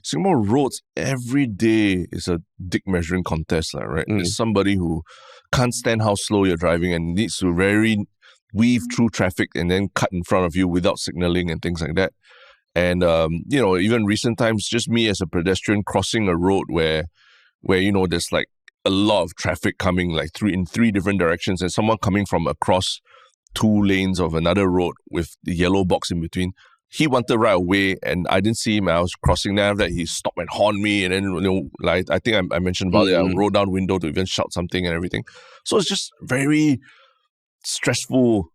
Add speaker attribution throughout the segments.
Speaker 1: Singapore roads every day is a dick measuring contest, right? There's somebody who can't stand how slow you're driving and needs to very weave through traffic and then cut in front of you without signaling and things like that. And, even recent times, just me as a pedestrian crossing a road where there's like a lot of traffic coming like in three different directions and someone coming from across 2 lanes of another road with the yellow box in between. He wanted right away and I didn't see him. I was crossing there. After that, he stopped and horned me. And then, I think I mentioned about it. I rolled down window to even shout something and everything. So it's just very stressful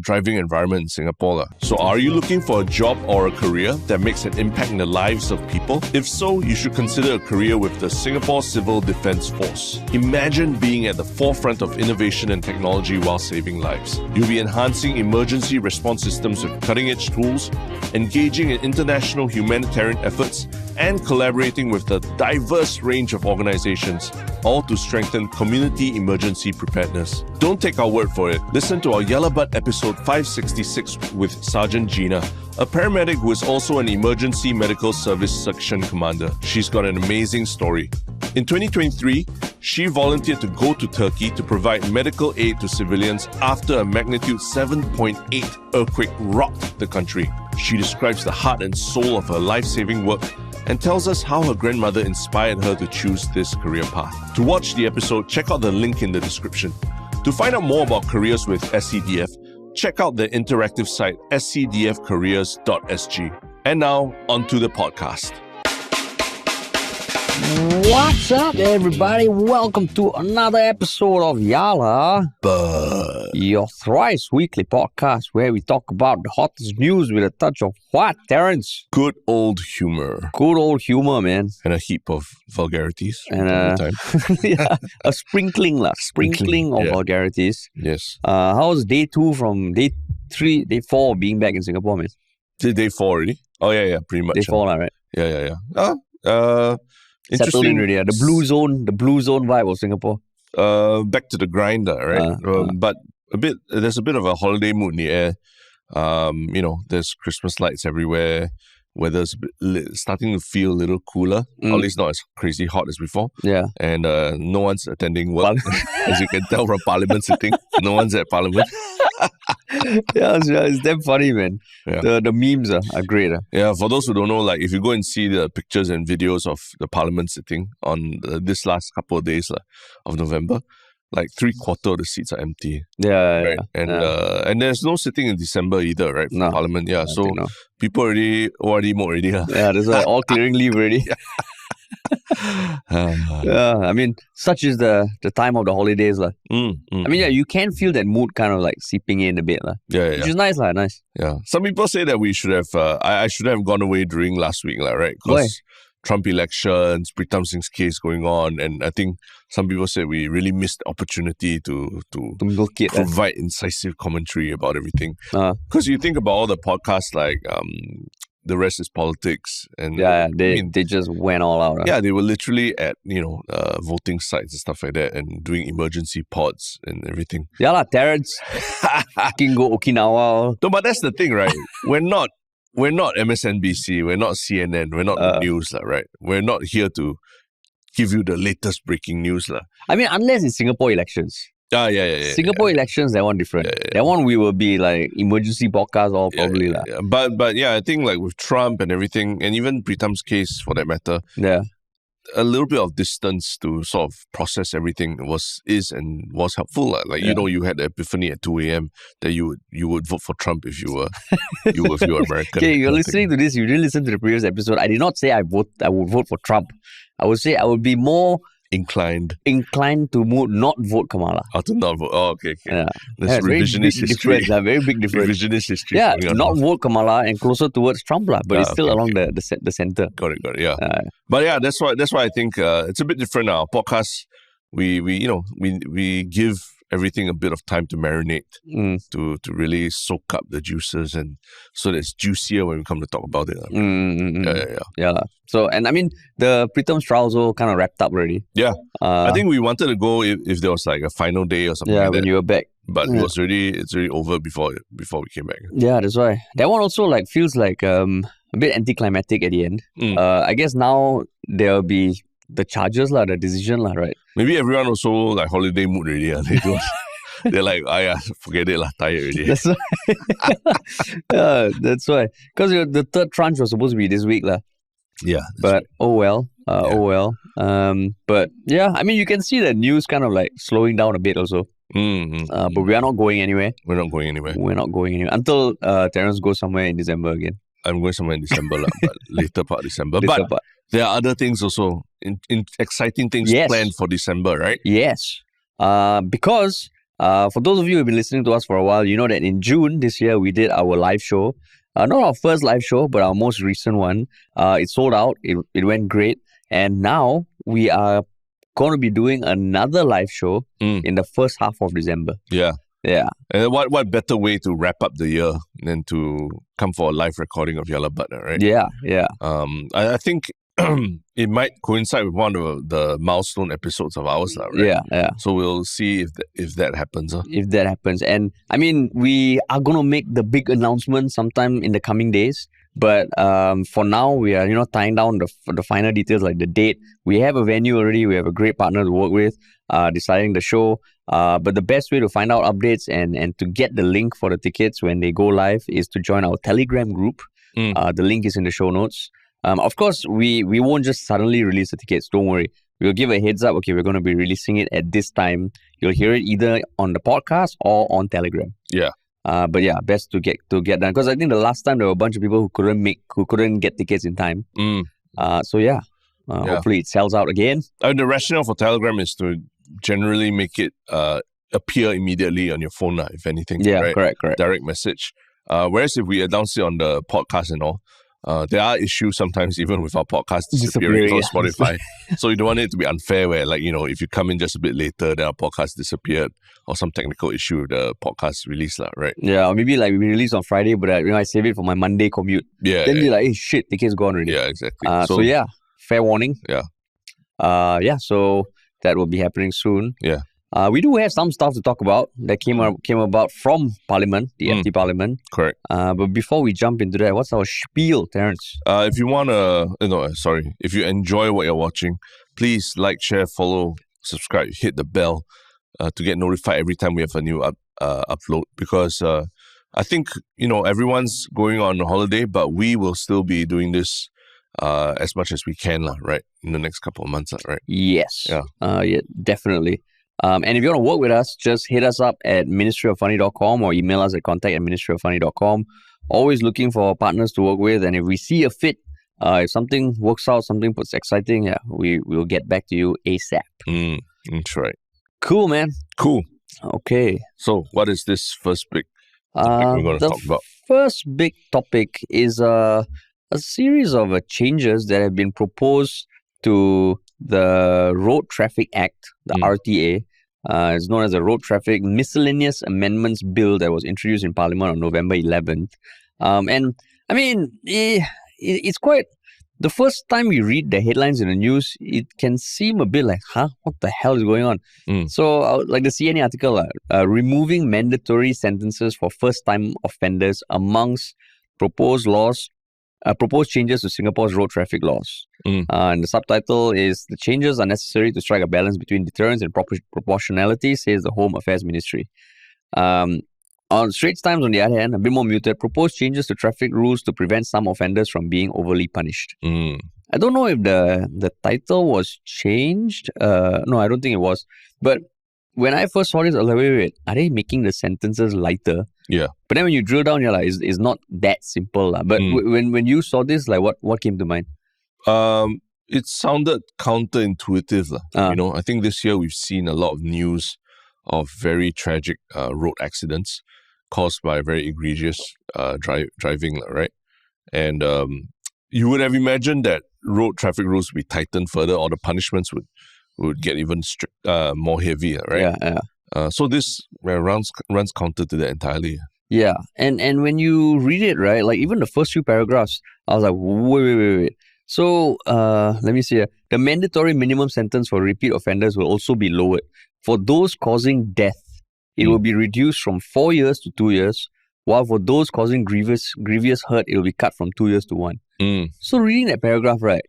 Speaker 1: driving environment in Singapore. So are you looking for a job or a career that makes an impact in the lives of people? If so, you should consider a career with the Singapore Civil Defence Force. Imagine being at the forefront of innovation and technology while saving lives. You'll be enhancing emergency response systems with cutting-edge tools, engaging in international humanitarian efforts, and collaborating with a diverse range of organizations, all to strengthen community emergency preparedness. Don't take our word for it. Listen to our Yellow Butt episode 566 with Sergeant Gina, a paramedic who is also an emergency medical service section commander. She's got an amazing story. In 2023, she volunteered to go to Turkey to provide medical aid to civilians after a magnitude 7.8 earthquake rocked the country. She describes the heart and soul of her life-saving work and tells us how her grandmother inspired her to choose this career path. To watch the episode, check out the link in the description. To find out more about careers with SCDF, check out the interactive site scdfcareers.sg. And now, onto the podcast.
Speaker 2: What's up, everybody? Welcome to another episode of Yala, your thrice weekly podcast where we talk about the hottest news with a touch of what, Terence?
Speaker 1: Good old humor.
Speaker 2: Good old humor, man.
Speaker 1: And a heap of vulgarities.
Speaker 2: And a sprinkling of vulgarities.
Speaker 1: Yes.
Speaker 2: How was day 2 from day 3, day 4 of being back in Singapore, man?
Speaker 1: Day 4 already? Oh, yeah, pretty much.
Speaker 2: Day 4, right?
Speaker 1: Yeah.
Speaker 2: Settled in already. The blue zone vibe of Singapore.
Speaker 1: Back to the grind, right? But there's a bit of a holiday mood in the air. There's Christmas lights everywhere. Weather's starting to feel a little cooler. At least not as crazy hot as before.
Speaker 2: Yeah.
Speaker 1: And no one's attending work. As you can tell from Parliament sitting. No one's at Parliament.
Speaker 2: Yeah, it's damn funny, man. Yeah. The memes are great.
Speaker 1: Yeah, for those who don't know, like if you go and see the pictures and videos of the Parliament sitting on this last couple of days of November, like 3/4 of the seats are empty.
Speaker 2: Yeah,
Speaker 1: right? And there's no sitting in December either, right? For Parliament, yeah. So people already ORD mode already.
Speaker 2: Yeah, that's why all clearing leave already. I mean, such is the time of the holidays. I mean, you can feel that mood kind of like seeping in a bit.
Speaker 1: Yeah.
Speaker 2: Which is nice. Nice.
Speaker 1: Yeah. Some people say that we should have, I should have gone away during last week, right? Because Trump elections, Pritam Singh's case going on, and I think some people say we really missed the opportunity to
Speaker 2: milk it,
Speaker 1: provide incisive commentary about everything. Because you think about all the podcasts like The Rest is Politics, and
Speaker 2: they just went all out.
Speaker 1: Yeah, they were literally at voting sites and stuff like that, and doing emergency pods and everything.
Speaker 2: Yeah, Terrence, can go Okinawa.
Speaker 1: No, but that's the thing, right? We're not MSNBC, we're not CNN, we're not the news, right? We're not here to give you the latest breaking news.
Speaker 2: I mean, unless it's Singapore elections.
Speaker 1: Yeah.
Speaker 2: Singapore elections, that one different. That one we will be like emergency podcast or probably.
Speaker 1: But yeah, I think like with Trump and everything, and even Pritam's case for that matter, a little bit of distance to sort of process everything was helpful. Like you had the epiphany at 2 a.m. that you would vote for Trump if you were American.
Speaker 2: Okay, you're listening to this. You didn't listen to the previous episode. I did not say I would vote for Trump. I would say I would be more inclined to not vote Kamala.
Speaker 1: To not vote. Oh, okay.
Speaker 2: Yeah.
Speaker 1: That's revisionist history.
Speaker 2: Very big difference.
Speaker 1: Revisionist history.
Speaker 2: Yeah, not vote Kamala and closer towards Trump, but it's still along the center.
Speaker 1: Got it. Yeah. But yeah, that's why I think it's a bit different now. Podcasts, we give everything a bit of time to marinate, to really soak up the juices, and so that it's juicier when we come to talk about it.
Speaker 2: Yeah. So, and I mean, the Pritam's trial also kind of wrapped up already.
Speaker 1: Yeah. I think we wanted to go if there was like a final day or something like that.
Speaker 2: Yeah, when you were back.
Speaker 1: But it's already over before we came back.
Speaker 2: Yeah, that's why. That one also like feels like a bit anticlimactic at the end. I guess now there'll be the charges, the decision, right?
Speaker 1: Maybe everyone also like holiday mood already. They don't. They're like, forget it, tired already.
Speaker 2: That's why. That's why. Because the third tranche was supposed to be this week.
Speaker 1: Yeah.
Speaker 2: But
Speaker 1: right.
Speaker 2: oh well. But yeah, I mean, you can see the news kind of like slowing down a bit also. But we are not going anywhere.
Speaker 1: We're not going anywhere.
Speaker 2: Until Terence goes somewhere in December again.
Speaker 1: I'm going somewhere in December, but later part of December. But there are other things also, in exciting things planned for December, right?
Speaker 2: Yes. Because for those of you who have been listening to us for a while, you know that in June this year, we did our live show. Not our first live show, but our most recent one. It sold out. It went great. And now we are going to be doing another live show in the first half of December.
Speaker 1: Yeah.
Speaker 2: Yeah.
Speaker 1: And what better way to wrap up the year than to come for a live recording of Yalla Butter, right?
Speaker 2: Yeah.
Speaker 1: I think it might coincide with one of the milestone episodes of ours, right?
Speaker 2: Yeah.
Speaker 1: So we'll see if that happens.
Speaker 2: If that happens. And I mean, we are going to make the big announcement sometime in the coming days. But for now, we are, tying down the final details, like the date. We have a venue already. We have a great partner to work with, deciding the show. But the best way to find out updates and to get the link for the tickets when they go live is to join our Telegram group. The link is in the show notes. Of course, we won't just suddenly release the tickets. Don't worry. We'll give a heads up. Okay, we're going to be releasing it at this time. You'll hear it either on the podcast or on Telegram.
Speaker 1: Yeah.
Speaker 2: But yeah, best to get done, because I think the last time there were a bunch of people who couldn't get tickets in time. So hopefully it sells out again.
Speaker 1: The rationale for Telegram is to generally make it appear immediately on your phone, if anything.
Speaker 2: Yeah,
Speaker 1: right?
Speaker 2: correct.
Speaker 1: Direct message. Whereas if we announce it on the podcast and all, there are issues sometimes even with our podcast disappearing on Spotify. So you don't want it to be unfair where, if you come in just a bit later, then our podcast disappeared or some technical issue with the podcast release, right?
Speaker 2: Yeah, or maybe we release on Friday, but I save it for my Monday commute.
Speaker 1: Yeah.
Speaker 2: Then you're like, hey, shit, ticket's gone already.
Speaker 1: Yeah, exactly.
Speaker 2: So yeah, fair warning.
Speaker 1: Yeah.
Speaker 2: So that will be happening soon.
Speaker 1: Yeah.
Speaker 2: We do have some stuff to talk about that came about from Parliament, the FT Parliament.
Speaker 1: Correct.
Speaker 2: But before we jump into that, what's our spiel, Terence?
Speaker 1: If you want to, if you enjoy what you're watching, please like, share, follow, subscribe, hit the bell to get notified every time we have a new upload. Because I think, everyone's going on holiday, but we will still be doing this as much as we can, right? In the next couple of months, right?
Speaker 2: Yes.
Speaker 1: Yeah.
Speaker 2: Definitely. And if you want to work with us, just hit us up at ministryoffunny.com or email us at contact@ministryoffunny.com. Always looking for partners to work with. And if we see a fit, if something works out, something puts exciting, we'll get back to you ASAP.
Speaker 1: That's right.
Speaker 2: Cool, man.
Speaker 1: Cool.
Speaker 2: Okay.
Speaker 1: So what is this first big topic we're going to talk about?
Speaker 2: First big topic is a series of changes that have been proposed to the Road Traffic Act, the RTA. It's known as the Road Traffic Miscellaneous Amendments Bill that was introduced in Parliament on November 11th. And I mean, it's quite... The first time you read the headlines in the news, it can seem a bit like, what the hell is going on? So, like the CNN article, removing mandatory sentences for first-time offenders amongst proposed changes to Singapore's road traffic laws. And the subtitle is, the changes are necessary to strike a balance between deterrence and proportionality, says the Home Affairs Ministry. On Straits Times, on the other hand, a bit more muted, proposed changes to traffic rules to prevent some offenders from being overly punished. I don't know if the title was changed. No, I don't think it was. But when I first saw this, I was like, wait, are they making the sentences lighter?
Speaker 1: Yeah.
Speaker 2: But then when you drill down, you're like, it's not that simple. But when you saw this, like, what came to mind?
Speaker 1: It sounded counterintuitive. I think this year we've seen a lot of news of very tragic road accidents caused by very egregious driving, right? And you would have imagined that road traffic rules would be tightened further, or the punishments would get even more heavy, right?
Speaker 2: Yeah.
Speaker 1: So this runs counter to that entirely.
Speaker 2: Yeah, and when you read it, right, like even the first few paragraphs, I was like, wait. So let me see. The mandatory minimum sentence for repeat offenders will also be lowered. For those causing death, it will be reduced from 4 years to 2 years. while for those causing grievous hurt, it will be cut from 2 years to 1. So reading that paragraph, right?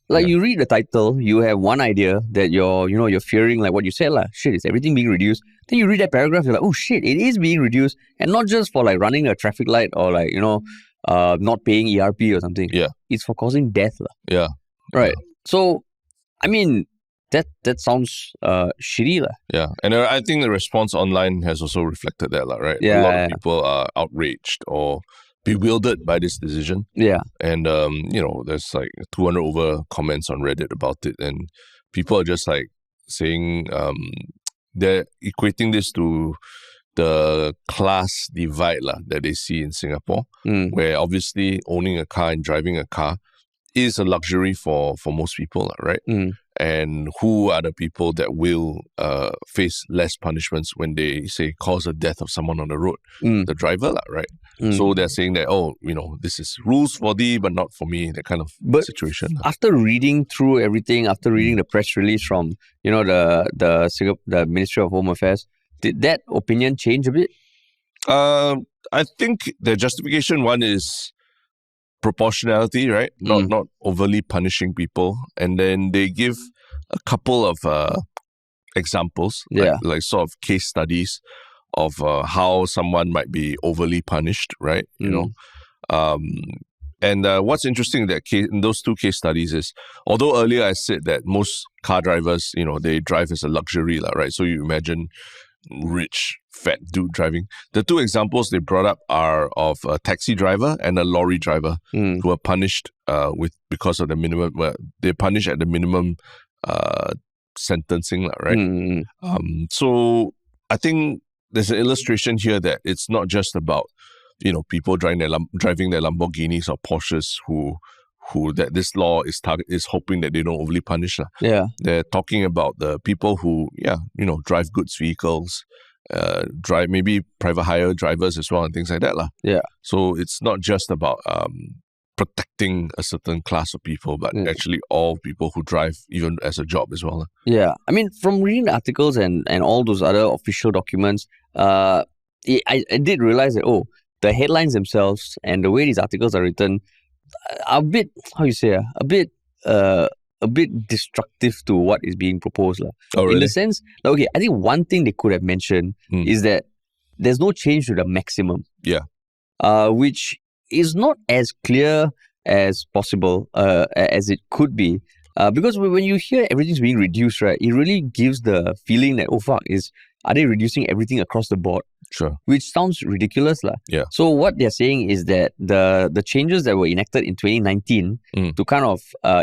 Speaker 2: Like you read the title, you have one idea that you're fearing, like what you said, shit, is everything being reduced? Then you read that paragraph, you're like, oh shit, it is being reduced. And not just for like running a traffic light or like, not paying ERP or something.
Speaker 1: Yeah.
Speaker 2: It's for causing death.
Speaker 1: Yeah.
Speaker 2: Right. So, I mean, that sounds shitty.
Speaker 1: Yeah. And I think the response online has also reflected that, right?
Speaker 2: Yeah.
Speaker 1: A lot of people are outraged or bewildered by this decision.
Speaker 2: Yeah.
Speaker 1: And, there's like 200 over comments on Reddit about it. And people are just like saying they're equating this to the class divide that they see in Singapore, where obviously owning a car and driving a car is a luxury for most people, right? And who are the people that will face less punishments when they, say, cause the death of someone on the road? The driver, right? So they're saying that, this is rules for thee, but not for me, that kind of situation.
Speaker 2: After reading through everything, after reading the press release from, the Ministry of Home Affairs, did that opinion change a bit?
Speaker 1: I think the justification one is proportionality, right? Not overly punishing people. And then they give a couple of examples, like sort of case studies of how someone might be overly punished, right? And what's interesting in those two case studies is, although earlier I said that most car drivers, they drive as a luxury, right? So you imagine rich, fat dude driving. The two examples they brought up are of a taxi driver and a lorry driver who are punished because of the minimum. Well, they're punished at the minimum sentencing, right? So I think there's an illustration here that it's not just about people driving their Lamborghinis or Porsches who that this law is hoping that they don't overly punish.
Speaker 2: Yeah.
Speaker 1: They're talking about the people who, drive goods vehicles, drive maybe private hire drivers as well and things like that.
Speaker 2: Yeah.
Speaker 1: So it's not just about protecting a certain class of people, but actually all people who drive even as a job as well.
Speaker 2: Yeah. I mean, from reading the articles and all those other official documents, I did realize that, the headlines themselves and the way these articles are written are a bit, a bit destructive to what is being proposed.
Speaker 1: Oh, really?
Speaker 2: In the sense, I think one thing they could have mentioned is that there's no change to the maximum.
Speaker 1: Yeah.
Speaker 2: Which is not as clear as possible as it could be. Because when you hear everything's being reduced, right, it really gives the feeling that, are they reducing everything across the board?
Speaker 1: Sure.
Speaker 2: Which sounds ridiculous.
Speaker 1: Yeah.
Speaker 2: So what they're saying is that the changes that were enacted in 2019 to kind of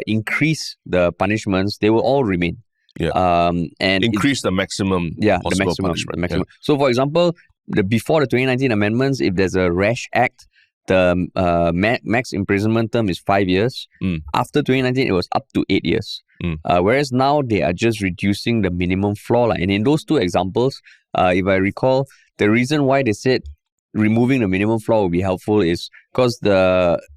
Speaker 2: increase the punishments, they will all remain.
Speaker 1: Yeah.
Speaker 2: And
Speaker 1: increase the maximum possible punishment.
Speaker 2: The maximum. Yeah. So for example, before the 2019 amendments, if there's a rash act, the max imprisonment term is 5 years. After 2019, it was up to 8 years. Whereas now they are just reducing the minimum floor. And in those two examples, if I recall, the reason why they said removing the minimum floor would be helpful is because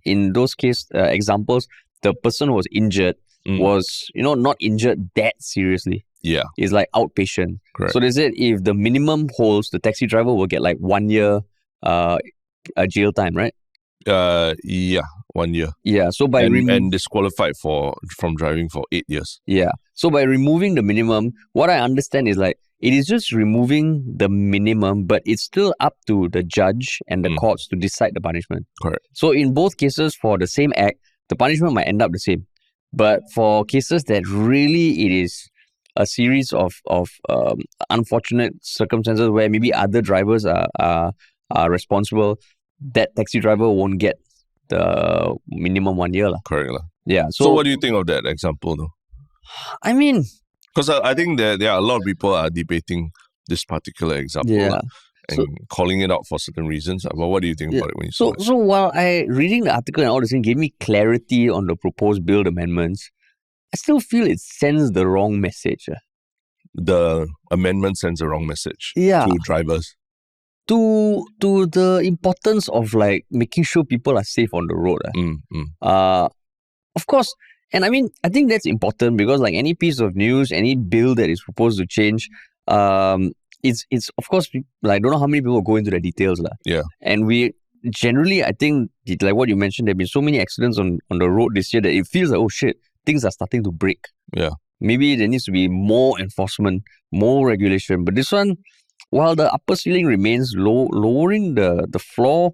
Speaker 2: in those examples, the person who was injured was not injured that seriously.
Speaker 1: Yeah.
Speaker 2: It's like outpatient.
Speaker 1: Correct.
Speaker 2: So they said if the minimum holds, the taxi driver will get like 1 year jail time, right?
Speaker 1: 1 year.
Speaker 2: Yeah. So
Speaker 1: and disqualified from driving for 8 years.
Speaker 2: Yeah. So by removing the minimum, what I understand is it is just removing the minimum, but it's still up to the judge and the courts to decide the punishment.
Speaker 1: Correct.
Speaker 2: So in both cases, for the same act, the punishment might end up the same. But for cases that really it is a series of unfortunate circumstances where maybe other drivers are responsible, that taxi driver won't get the minimum 1 year.
Speaker 1: Correct.
Speaker 2: Yeah.
Speaker 1: So what do you think of that example though?
Speaker 2: I mean,
Speaker 1: because I think there are a lot of people are debating this particular example and calling it out for certain reasons. But what do you think about it when you saw it?
Speaker 2: So while reading the article and all this thing gave me clarity on the proposed bill amendments, I still feel it sends the wrong message.
Speaker 1: The amendment sends the wrong message
Speaker 2: to
Speaker 1: drivers.
Speaker 2: To the importance of making sure people are safe on the road. Of course, and I mean, I think that's important because any piece of news, any bill that is proposed to change, it's of course, like, I don't know how many people go into the details.
Speaker 1: Yeah.
Speaker 2: And we generally, I think, like what you mentioned, there have been so many accidents on the road this year that it feels like, oh shit, things are starting to break.
Speaker 1: Yeah.
Speaker 2: Maybe there needs to be more enforcement, more regulation. But this one, while the upper ceiling remains low, lowering the floor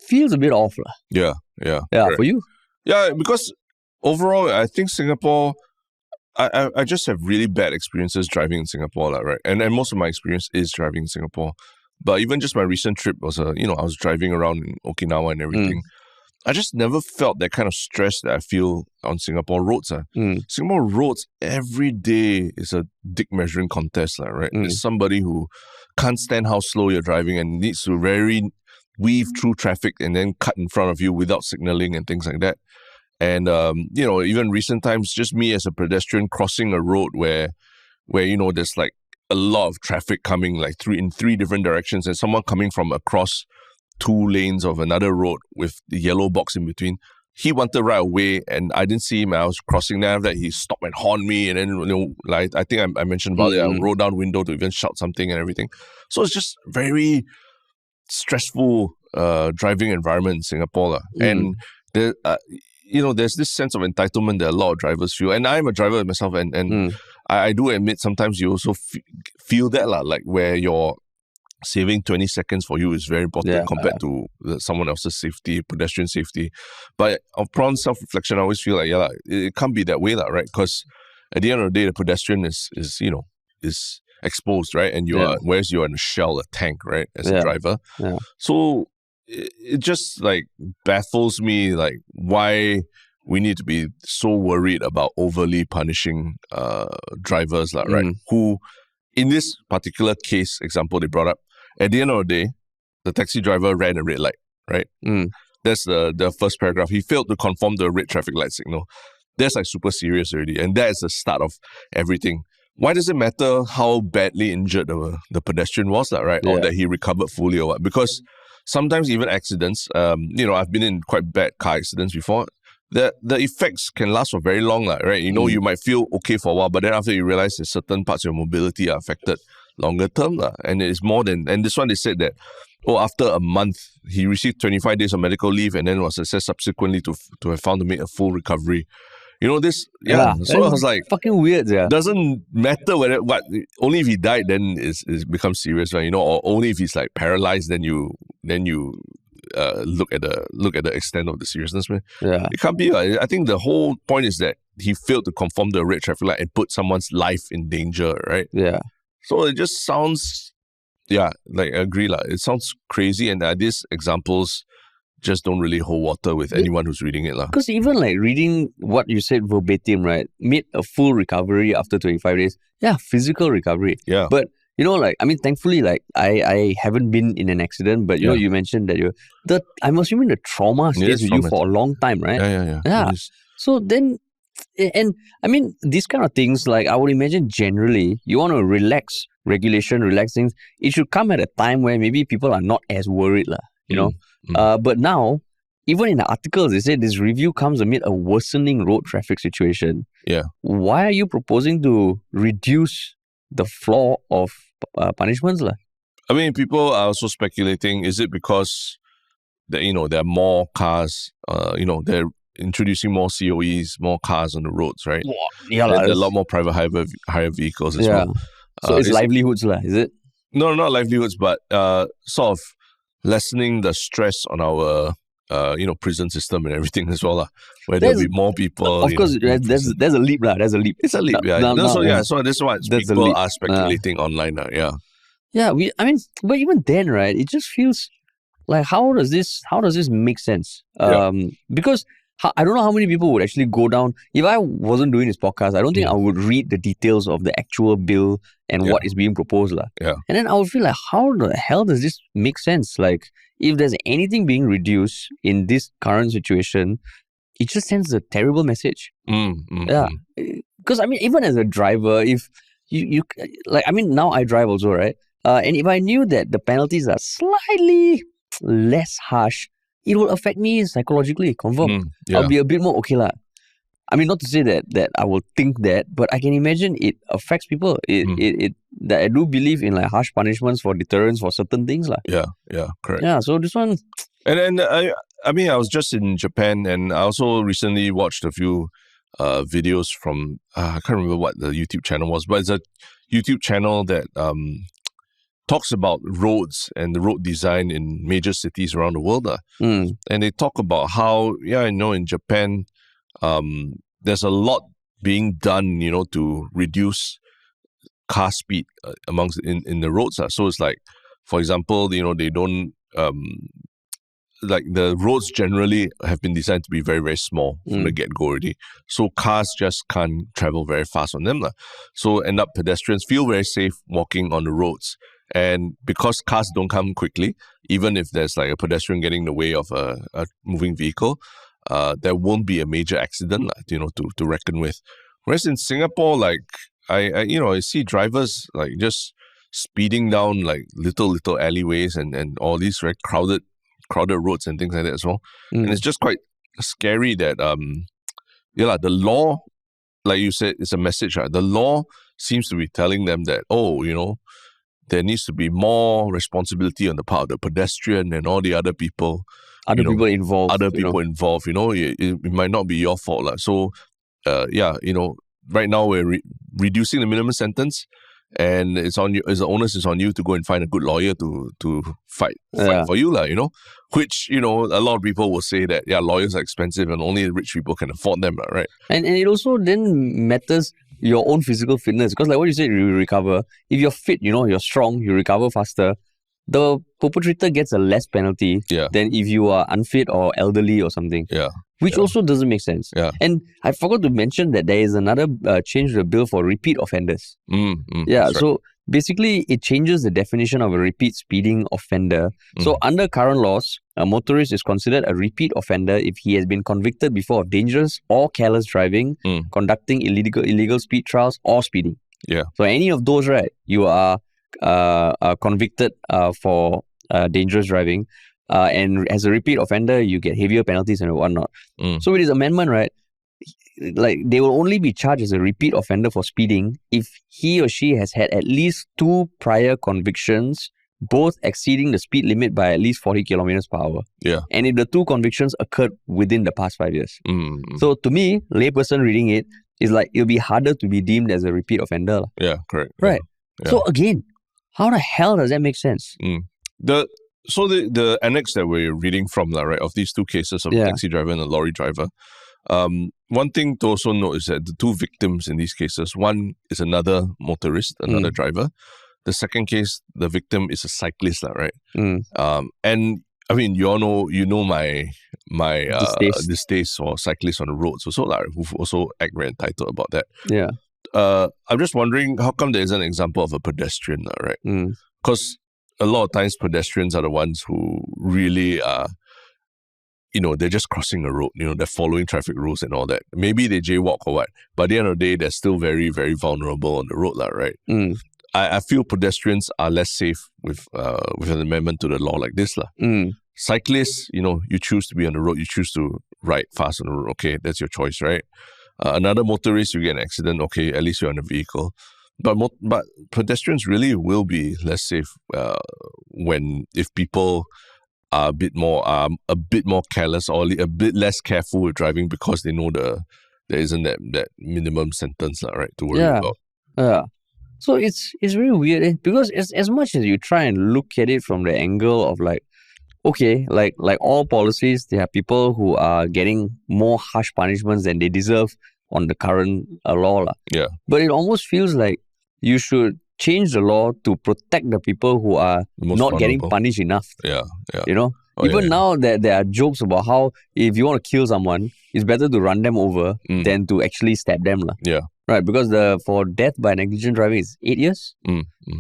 Speaker 2: feels a bit off.
Speaker 1: Yeah.
Speaker 2: Yeah,
Speaker 1: Correct.
Speaker 2: for you?
Speaker 1: Yeah, because overall, I think Singapore, I just have really bad experiences driving in Singapore, right? And most of my experience is driving in Singapore. But even just my recent trip was, I was driving around in Okinawa and everything. I just never felt that kind of stress that I feel on Singapore roads. Singapore roads, every day is a dick measuring contest, right? There's somebody who can't stand how slow you're driving and needs to very weave through traffic and then cut in front of you without signaling and things like that. And, even recent times, just me as a pedestrian crossing a road where there's like a lot of traffic coming like in three different directions and someone coming from across 2 lanes of another road with the yellow box in between. He wanted right away and I didn't see him. I was crossing there. After that, he stopped and horned me. And then, like I think I mentioned about it, I rolled down window to even shout something and everything. So it's just very stressful driving environment in Singapore. And there, there's this sense of entitlement that a lot of drivers feel. And I'm a driver myself and I do admit sometimes you also feel that, like where you're saving 20 seconds for you is very important compared to someone else's safety, pedestrian safety. But upon self-reflection, I always feel like, it can't be that way, right? Because at the end of the day, the pedestrian is exposed, right? And whereas you're in a shell, a tank, right? As a driver.
Speaker 2: Yeah.
Speaker 1: So it just like baffles me, like why we need to be so worried about overly punishing drivers, right? Who, in this particular case example they brought up, at the end of the day, the taxi driver ran a red light, right? That's the first paragraph. He failed to conform to a red traffic light signal. That's like super serious already. And that is the start of everything. Why does it matter how badly injured the pedestrian was, right? Or that he recovered fully or what? Because sometimes even accidents, I've been in quite bad car accidents before. The effects can last for very long, right? You might feel okay for a while, but then after you realize that certain parts of your mobility are affected longer term. And it is more than, and this one they said that, after a month, he received 25 days of medical leave and then was assessed subsequently to have found to make a full recovery. So I was like,
Speaker 2: fucking weird,
Speaker 1: doesn't matter only if he died then it becomes serious, right? Or only if he's like paralyzed then you look at the extent of the seriousness, man.
Speaker 2: Yeah.
Speaker 1: It can't be. I think the whole point is that he failed to conform to a red traffic light and put someone's life in danger, right?
Speaker 2: Yeah.
Speaker 1: So it just sounds, I agree. It sounds crazy, and these examples just don't really hold water with anyone who's reading it.
Speaker 2: Because even like reading what you said verbatim, right? Made a full recovery after 25 days. Yeah, physical recovery.
Speaker 1: Yeah.
Speaker 2: But, thankfully, I haven't been in an accident, but you mentioned that I'm assuming the trauma stays with you for a long time, right?
Speaker 1: Yeah.
Speaker 2: So then, and these kind of things, like I would imagine generally, you want to relax things. It should come at a time where maybe people are not as worried, But now, even in the articles, they say this review comes amid a worsening road traffic situation.
Speaker 1: Yeah.
Speaker 2: Why are you proposing to reduce the floor of punishments?
Speaker 1: People are also speculating, is it because there are more cars, they're introducing more COEs, more cars on the roads, right?
Speaker 2: Yeah,
Speaker 1: there are a lot more private hire vehicles as well.
Speaker 2: So it's livelihoods, is it?
Speaker 1: No, not livelihoods, but sort of lessening the stress on our prison system and everything as well, where there'll be more people.
Speaker 2: Of course, there's a leap, There's a leap.
Speaker 1: It's a leap, So this is what people are speculating online,
Speaker 2: Yeah, but even then, right? It just feels like how does this make sense? Because I don't know how many people would actually go down. If I wasn't doing this podcast, I don't think I would read the details of the actual bill and what is being proposed.
Speaker 1: Yeah.
Speaker 2: And then I would feel like, how the hell does this make sense? Like, if there's anything being reduced in this current situation, it just sends a terrible message. Because, even as a driver, if you now I drive also, right? And if I knew that the penalties are slightly less harsh, it will affect me psychologically, confirm. I'll be a bit more okay. I mean, not to say that I will think that, but I can imagine it affects people. That I do believe in like harsh punishments for deterrence for certain things.
Speaker 1: Yeah, correct.
Speaker 2: Yeah, so this one...
Speaker 1: And I mean, I was just in Japan, and I also recently watched a few videos from, I can't remember what the YouTube channel was, but it's a YouTube channel that talks about roads and the road design in major cities around the world. And they talk about how, in Japan, there's a lot being done, to reduce car speed in the roads. So it's like, for example, they don't, like the roads generally have been designed to be very, very small from the get-go already. So cars just can't travel very fast on them. So end up pedestrians feel very safe walking on the roads. And because cars don't come quickly, even if there's like a pedestrian getting in the way of a moving vehicle, there won't be a major accident, to reckon with. Whereas in Singapore, like I see drivers like just speeding down like little alleyways and all these very crowded roads and things like that as well. And it's just quite scary that the law, like you said, is a message. The law seems to be telling them that, there needs to be more responsibility on the part of the pedestrian and all the other people.
Speaker 2: People involved.
Speaker 1: It might not be your fault. So, right now we're reducing the minimum sentence, and it's on you. The onus is on you to go and find a good lawyer to fight for you, Which a lot of people will say that lawyers are expensive and only rich people can afford them, right?
Speaker 2: And it also then matters your own physical fitness, because like what you said, you recover. If you're fit, you're strong, you recover faster. The perpetrator gets a less penalty than if you are unfit or elderly or something. Which also doesn't make sense. And I forgot to mention that there is another change to the bill for repeat offenders. So basically it changes the definition of a repeat speeding offender. So under current laws, a motorist is considered a repeat offender if he has been convicted before of dangerous or careless driving, conducting illegal speed trials, or speeding. So any of those, right, you are convicted for dangerous driving, and as a repeat offender, you get heavier penalties and whatnot. So with this amendment, right, like they will only be charged as a repeat offender for speeding if he or she has had at least 2 prior convictions, both exceeding the speed limit by at least 40 kilometers per hour. And if the 2 convictions occurred within the past 5 years. So to me, layperson reading it is like it'll be harder to be deemed as a repeat offender.
Speaker 1: Correct.
Speaker 2: Right. So again, how the hell does that make sense?
Speaker 1: The annex that we're reading from, right, of these 2 cases of a taxi driver and a lorry driver, one thing to also note is that the 2 victims in these cases, one is another motorist, another driver. The second case, the victim is a cyclist, right? And I mean, you know my distaste for cyclists on the roads also, who also act very entitled about that. I'm just wondering how come there isn't an example of a pedestrian, right? Because a lot of times pedestrians are the ones who really they're just crossing a road, they're following traffic rules and all that. Maybe they jaywalk or what, but at the end of the day, they're still very, very vulnerable on the road, right? I feel pedestrians are less safe with an amendment to the law like this. Cyclists, you choose to be on the road, you choose to ride fast on the road. Okay, that's your choice, right? Another motorist, you get an accident. Okay, at least you're on a vehicle. But pedestrians really will be less safe if people are a bit more careless or a bit less careful with driving because they know there isn't that minimum sentence, right, to worry about.
Speaker 2: So it's very weird because as much as you try and look at it from the angle of like, okay, like all policies, there are people who are getting more harsh punishments than they deserve on the current law. But it almost feels like you should change the law to protect the people who are not getting punished enough. Now that there are jokes about how if you want to kill someone, it's better to run them over than to actually stab them. Right, because for death by negligent driving is 8 years.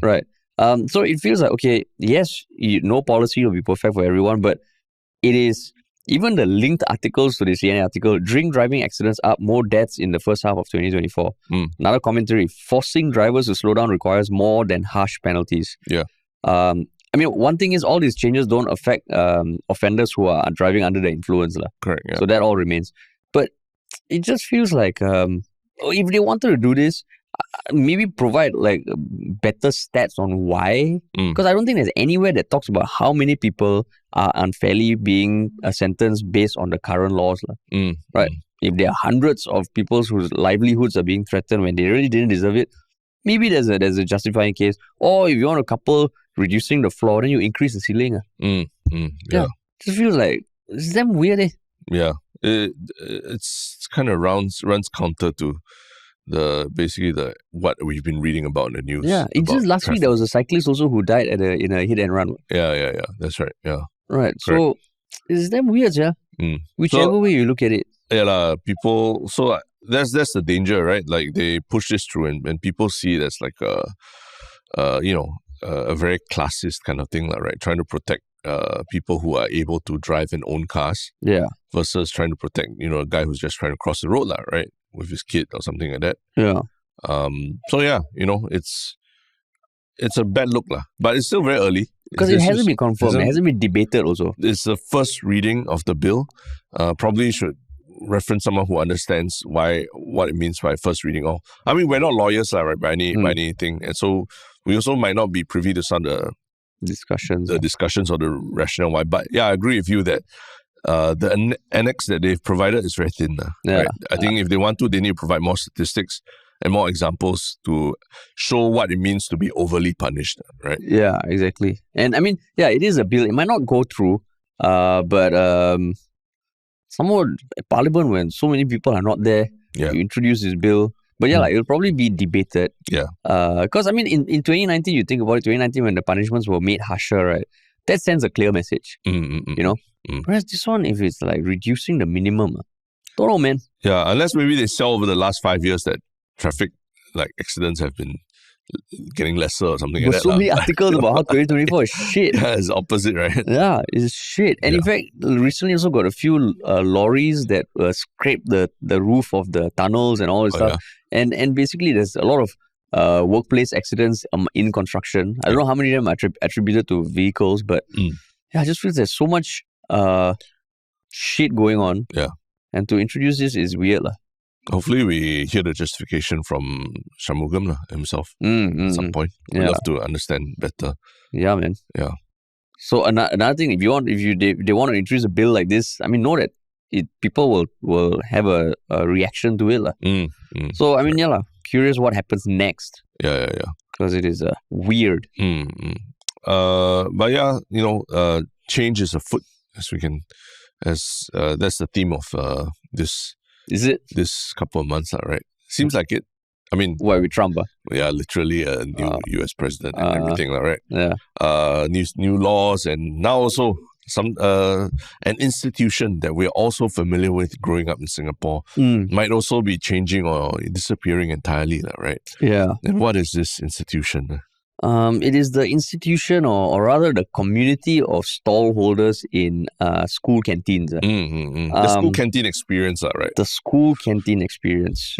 Speaker 2: Right. So it feels like, okay, yes, no policy will be perfect for everyone, but it is, even the linked articles to the CNN article, drink driving accidents up, more deaths in the first half of 2024. Another commentary, forcing drivers to slow down requires more than harsh penalties. I mean, one thing is all these changes don't affect offenders who are driving under the influence.
Speaker 1: Correct.
Speaker 2: So that all remains. But it just feels like if they wanted to do this, maybe provide like better stats on why. Because I don't think there's anywhere that talks about how many people are unfairly being sentenced based on the current laws. Right? If there are hundreds of people whose livelihoods are being threatened when they really didn't deserve it, maybe there's a justifying case. Or if you want a couple reducing the floor, then you increase the ceiling.
Speaker 1: Yeah.
Speaker 2: It just feels like it's damn weird.
Speaker 1: Yeah. It's kind of runs counter to what we've been reading about in the news.
Speaker 2: Yeah, it's just last week there was a cyclist also who died in a hit and run.
Speaker 1: Yeah. That's right. Yeah.
Speaker 2: Right. Correct. So it's damn weird, yeah. Whichever way you look at it.
Speaker 1: Yeah, people. So that's the danger, right? Like they push this through, and people see it as like a very classist kind of thing, right? Trying to protect people who are able to drive and own cars.
Speaker 2: Yeah.
Speaker 1: Versus trying to protect, a guy who's just trying to cross the road, right? With his kid or something like that.
Speaker 2: Yeah.
Speaker 1: So yeah, it's a bad look, but it's still very early.
Speaker 2: Because it hasn't been confirmed. It hasn't been debated also.
Speaker 1: It's the first reading of the bill. Probably should reference someone who understands what it means by first reading. I mean, we're not lawyers, right, by anything. And so we also might not be privy to some of the discussions or the rationale why. But yeah, I agree with you that the annex that they've provided is very thin. Right? I think if they want to, they need to provide more statistics and more examples to show what it means to be overly punished, right?
Speaker 2: Yeah, exactly. And I mean, yeah, it is a bill. It might not go through, but somehow Parliament, when so many people are not there, you introduce this bill. But yeah, it'll probably be debated.
Speaker 1: Yeah.
Speaker 2: Because I mean, in 2019, you think about it, 2019 when the punishments were made harsher, right? That sends a clear message, Whereas this one, if it's like reducing the minimum, don't know, man.
Speaker 1: Yeah, unless maybe they saw over the last 5 years that traffic accidents have been getting lesser or something like that.
Speaker 2: There's so many articles about how 2024 is shit.
Speaker 1: Yeah, it's opposite, right?
Speaker 2: Yeah, it's shit. And in fact, recently also got a few lorries that scraped the roof of the tunnels and all this stuff. Yeah. And basically there's a lot of workplace accidents in construction. I don't know how many of them are attributed to vehicles, but I just feel there's so much shit going on.
Speaker 1: Yeah.
Speaker 2: And to introduce this is weird.
Speaker 1: Hopefully we hear the justification from Shanmugam himself at some point. We'd love to understand better.
Speaker 2: Yeah, man.
Speaker 1: Yeah.
Speaker 2: So another thing, if they want to introduce a bill like this, I mean, know that people will have a reaction to it. So I mean, curious what happens next.
Speaker 1: Yeah.
Speaker 2: Because it is weird.
Speaker 1: But yeah, change is afoot that's the theme of this.
Speaker 2: Is it?
Speaker 1: This couple of months, right? Seems like it. I mean...
Speaker 2: Why, with Trump?
Speaker 1: Yeah, literally a new US president and everything, right?
Speaker 2: Yeah.
Speaker 1: New laws, and now also some an institution that we're also familiar with growing up in Singapore might also be changing or disappearing entirely, right?
Speaker 2: Yeah.
Speaker 1: And what is this institution?
Speaker 2: It is the institution, or rather the community of stall holders in school canteens.
Speaker 1: The school canteen experience, right?
Speaker 2: The school canteen experience,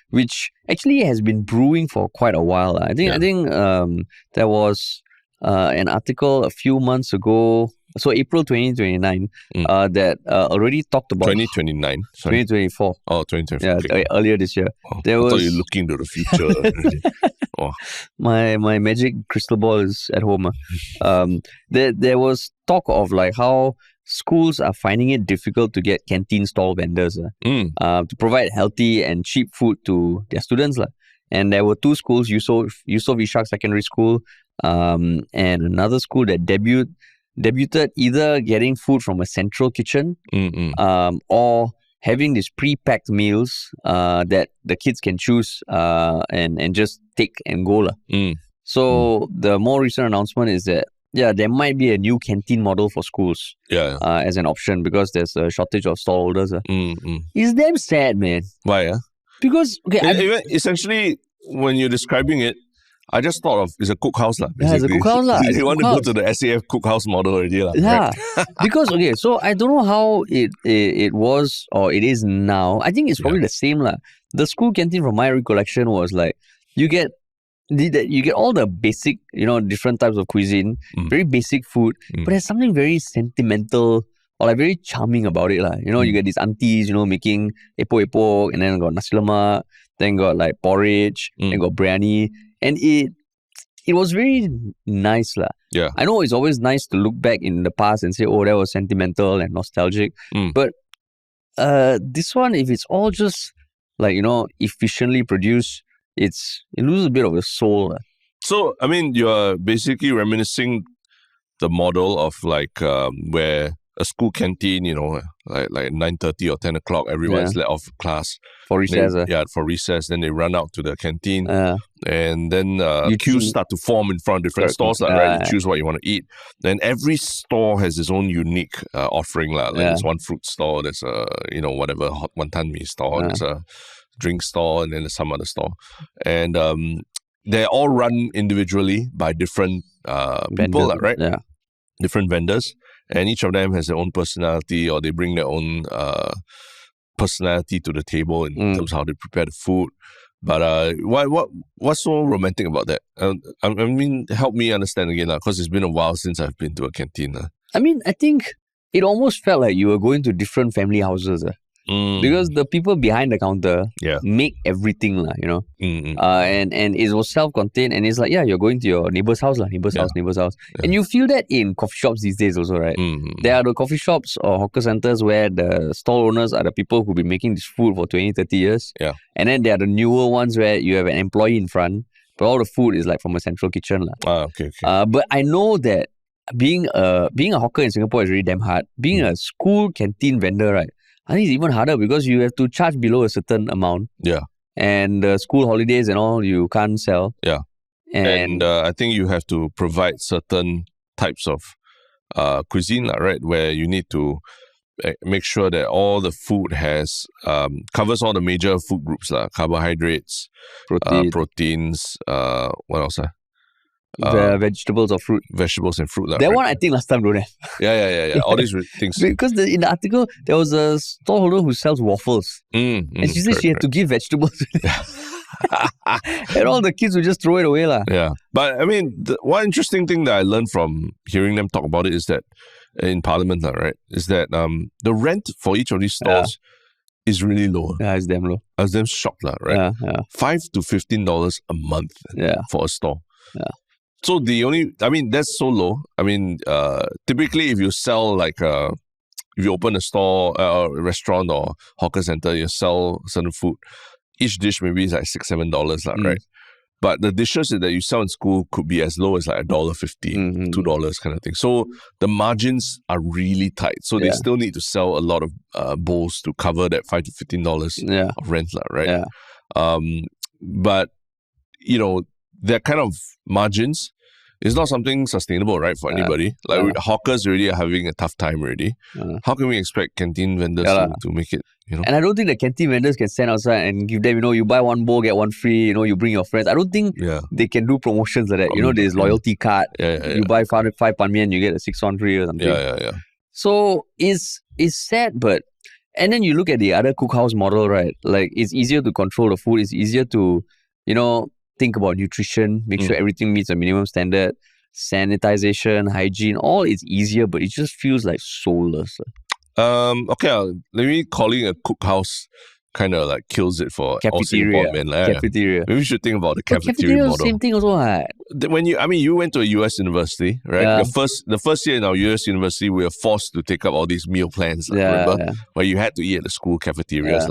Speaker 2: which actually has been brewing for quite a while. I think there was an article a few months ago, so April 2029, that already talked about...
Speaker 1: 2029? Sorry.
Speaker 2: 2024.
Speaker 1: Oh, 2024.
Speaker 2: Yeah,
Speaker 1: okay.
Speaker 2: Earlier this year.
Speaker 1: I thought you were looking to the future.
Speaker 2: My magic crystal ball is at home. There was talk of how schools are finding it difficult to get canteen stall vendors to provide healthy and cheap food to their students. And there were two schools, Yusof Ishak Secondary School and another school that debuted either getting food from a central kitchen or having these pre-packed meals that the kids can choose and just take and go. So the more recent announcement is that there might be a new canteen model for schools as an option because there's a shortage of stall holders. It's damn sad, man.
Speaker 1: Why?
Speaker 2: Because
Speaker 1: essentially, when you're describing it, I just thought of it's a cookhouse.
Speaker 2: Yeah, it's a cookhouse.
Speaker 1: You want to go to the SCDF cookhouse model already.
Speaker 2: Yeah, because, so I don't know how it was or it is now. I think it's probably the same. The school canteen, from my recollection, was you get all the basic, different types of cuisine, very basic food, but there's something very sentimental or like very charming about it lah. You know, you get these aunties, you know, making epok-epok, and then got nasi lemak, then got like porridge, then got biryani, and it was very nice lah.
Speaker 1: Yeah.
Speaker 2: I know it's always nice to look back in the past and say, oh, that was sentimental and nostalgic. But this one, if it's all just like, you know, efficiently produced, it loses a bit of the soul.
Speaker 1: So, I mean, you're basically reminiscing the model of like where a school canteen, you know, like 9:30 or 10 o'clock, everyone's let off class.
Speaker 2: For recess.
Speaker 1: For recess. Then they run out to the canteen. And then queues start to form in front of different stores, right? You choose what you want to eat. Then every store has its own unique offering. Like there's one fruit store, there's a, you know, whatever, hot wanton mee store, there's a drink store, and then there's some other store. And they're all run individually by different people, right?
Speaker 2: Yeah.
Speaker 1: Different vendors. And each of them has their own personality, or they bring their own personality to the table in terms of how they prepare the food. But what's so romantic about that? I mean, help me understand again, because it's been a while since I've been to a canteen.
Speaker 2: I mean, I think it almost felt like you were going to different family houses. Because the people behind the counter make everything, you know. And it was self-contained, and it's like, you're going to your neighbor's house, neighbor's house. Yeah. And you feel that in coffee shops these days also, right? There are the coffee shops or hawker centers where the stall owners are the people who've been making this food for 20, 30 years.
Speaker 1: Yeah.
Speaker 2: And then there are the newer ones where you have an employee in front, but all the food is like from a central kitchen.
Speaker 1: Okay.
Speaker 2: But I know that being a hawker in Singapore is really damn hard. Being a school canteen vendor, right? I think it's even harder because you have to charge below a certain amount.
Speaker 1: Yeah.
Speaker 2: And school holidays and all, you can't sell.
Speaker 1: Yeah. And I think you have to provide certain types of cuisine, right? Where you need to make sure that all the food has covers all the major food groups, carbohydrates, proteins, what else?
Speaker 2: The vegetables or fruit.
Speaker 1: Vegetables and fruit.
Speaker 2: That one I think last time don't have.
Speaker 1: Yeah. All these things.
Speaker 2: Because in the article, there was a stallholder who sells waffles. And she said she had to give vegetables. And all the kids would just throw it away.
Speaker 1: Yeah. But I mean, one interesting thing that I learned from hearing them talk about it is that in Parliament, right, is that the rent for each of these stores is really low.
Speaker 2: Yeah, it's damn low.
Speaker 1: I was damn shocked, right?
Speaker 2: Yeah.
Speaker 1: $5 to $15 a month for a store.
Speaker 2: Yeah.
Speaker 1: So that's so low. I mean, typically if you sell if you open a store, a restaurant or hawker center, you sell certain food, each dish maybe is like $6, $7, right? But the dishes that you sell in school could be as low as like $1.50, $2 kind of thing. So the margins are really tight. So they still need to sell a lot of bowls to cover that $5 to $15 of rent, right?
Speaker 2: Yeah.
Speaker 1: But, you know, that kind of margins is not something sustainable, right, for anybody. Hawkers already are having a tough time already. How can we expect canteen vendors to make it, you know?
Speaker 2: And I don't think the canteen vendors can stand outside and give them, you know, you buy one bowl, get one free, you know, you bring your friends. I don't think they can do promotions like that. You know, there's loyalty card. You buy 5 pan mian, you get a 6-1 free or something.
Speaker 1: Yeah.
Speaker 2: So it's sad, but... And then you look at the other cookhouse model, right? Like, it's easier to control the food. It's easier to, you know, think about nutrition, make sure everything meets a minimum standard, sanitization, hygiene, all is easier, but it just feels like soulless.
Speaker 1: Okay, maybe calling a cookhouse kind of like kills it for all Singapore men.
Speaker 2: Cafeteria.
Speaker 1: Maybe we should think about the cafeteria model.
Speaker 2: Same thing also.
Speaker 1: When you went to a US university, right?
Speaker 2: Yeah.
Speaker 1: The first year in our US university, we were forced to take up all these meal plans, remember? Where you had to eat at the school cafeterias.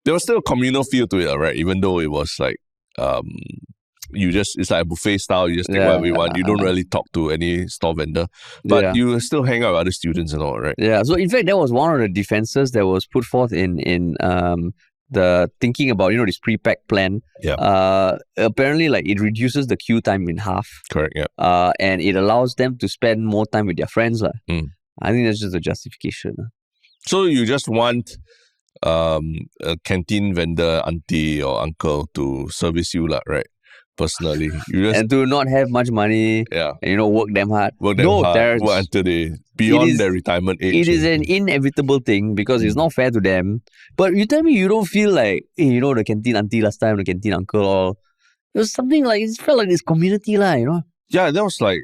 Speaker 1: There was still a communal feel to it, right? Even though it was like it's like a buffet style, you just take whatever you want. You don't really talk to any store vendor. But you still hang out with other students and all, right?
Speaker 2: Yeah. So in fact, that was one of the defenses that was put forth in the thinking about, you know, this pre-packed plan. Apparently, like, it reduces the queue time in half.
Speaker 1: Correct, yeah.
Speaker 2: And it allows them to spend more time with their friends. I think that's just a justification.
Speaker 1: So you just want a canteen vendor auntie or uncle to service you, right? Personally,
Speaker 2: and to not have much money, and, you know, work them hard.
Speaker 1: Work until they beyond their retirement age.
Speaker 2: It is an inevitable thing because it's not fair to them. But you tell me you don't feel like, hey, you know, the canteen auntie last time, the canteen uncle, or it was something like, it felt like this community, you know.
Speaker 1: Yeah, that was like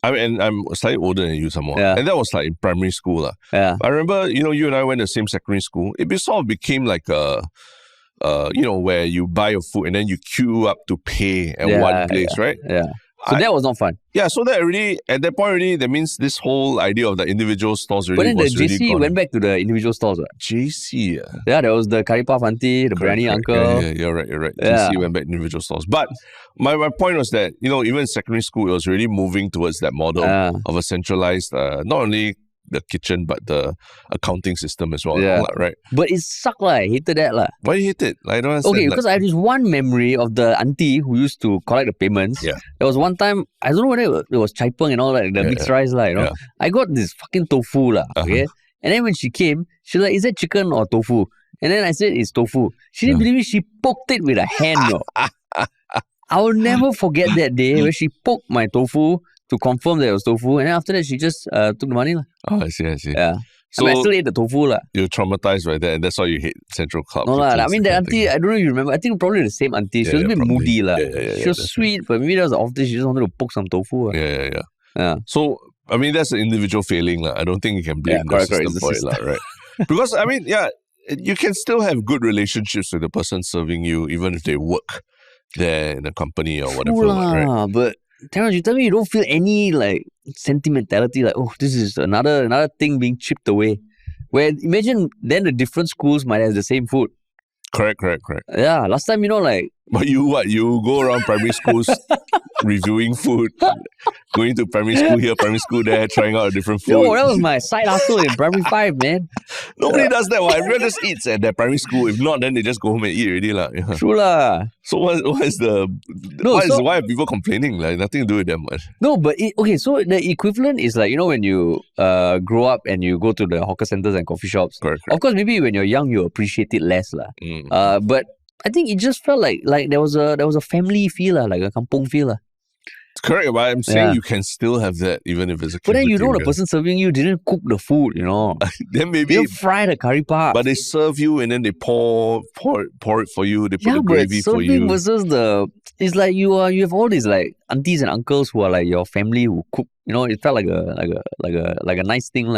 Speaker 1: I mean, I'm slightly older than you somewhat.
Speaker 2: Yeah.
Speaker 1: And that was like in primary school.
Speaker 2: Yeah.
Speaker 1: I remember, you and I went to the same secondary school. It sort of became like where you buy your food and then you queue up to pay at one place, right?
Speaker 2: Yeah. So that was not fun.
Speaker 1: Yeah, so that already, at that point already, that means this whole idea of the individual stores really
Speaker 2: But then the
Speaker 1: was really
Speaker 2: JC
Speaker 1: gone.
Speaker 2: went back to the individual stores. Right?
Speaker 1: JC,
Speaker 2: Yeah, there was the curry puff auntie, the biryani uncle.
Speaker 1: Yeah, you're right.
Speaker 2: Yeah.
Speaker 1: JC went back to individual stores. But my point was that, even in secondary school, it was really moving towards that model of a centralized, not only the kitchen, but the accounting system as well.
Speaker 2: Yeah.
Speaker 1: Right?
Speaker 2: But it sucked. I hated that.
Speaker 1: Why do you hate it? I don't understand.
Speaker 2: Okay, because I have this one memory of the auntie who used to collect the payments.
Speaker 1: Yeah.
Speaker 2: There was one time, I don't know whether it was chai peng and all that, the mixed rice.
Speaker 1: Yeah.
Speaker 2: I got this fucking tofu. Okay? And then when she came, she was like, is that chicken or tofu? And then I said, it's tofu. She didn't believe me. She poked it with a hand. I will never forget that day where she poked my tofu to confirm that it was tofu. And then after that, she just took the money.
Speaker 1: Oh, I see.
Speaker 2: Yeah.
Speaker 1: So
Speaker 2: I still ate the tofu.
Speaker 1: You're traumatized by that, and that's why you hate Central Club.
Speaker 2: No, I mean, the auntie, I don't know if you remember. I think probably the same auntie. She was a bit moody. She was sweet, but maybe that was the off day. She just wanted to poke some tofu.
Speaker 1: Yeah. So, I mean, that's an individual failing. I don't think you can blame the system for it, right? Because, I mean, you can still have good relationships with the person serving you, even if they work there in a company or whatever. Right?
Speaker 2: But Terrence, you tell me you don't feel any sentimentality, this is another thing being chipped away. Where imagine then the different schools might have the same food.
Speaker 1: Correct.
Speaker 2: Yeah, last time,
Speaker 1: But you go around primary schools reviewing food, going to primary school here, primary school there, trying out a different food.
Speaker 2: Yo, that was my side hustle in primary 5, man.
Speaker 1: Nobody does that. Everyone just eats at their primary school. If not, then they just go home and eat already. Yeah.
Speaker 2: True lah.
Speaker 1: So why are people complaining? Nothing to do with them.
Speaker 2: No, but so the equivalent is when you grow up and you go to the hawker centers and coffee shops.
Speaker 1: Correct.
Speaker 2: Of course, maybe when you're young, you appreciate it less lah. But I think it just felt like there was a family feel like a kampong feel.
Speaker 1: Correct, but I'm saying you can still have that even if it's a.
Speaker 2: But then the person serving you didn't cook the food,
Speaker 1: Then maybe
Speaker 2: they fry the curry puff.
Speaker 1: But they serve you and then they pour it for you. They put the gravy for you.
Speaker 2: Serving versus it's like you have all these aunties and uncles who are like your family who cook. It felt like a nice thing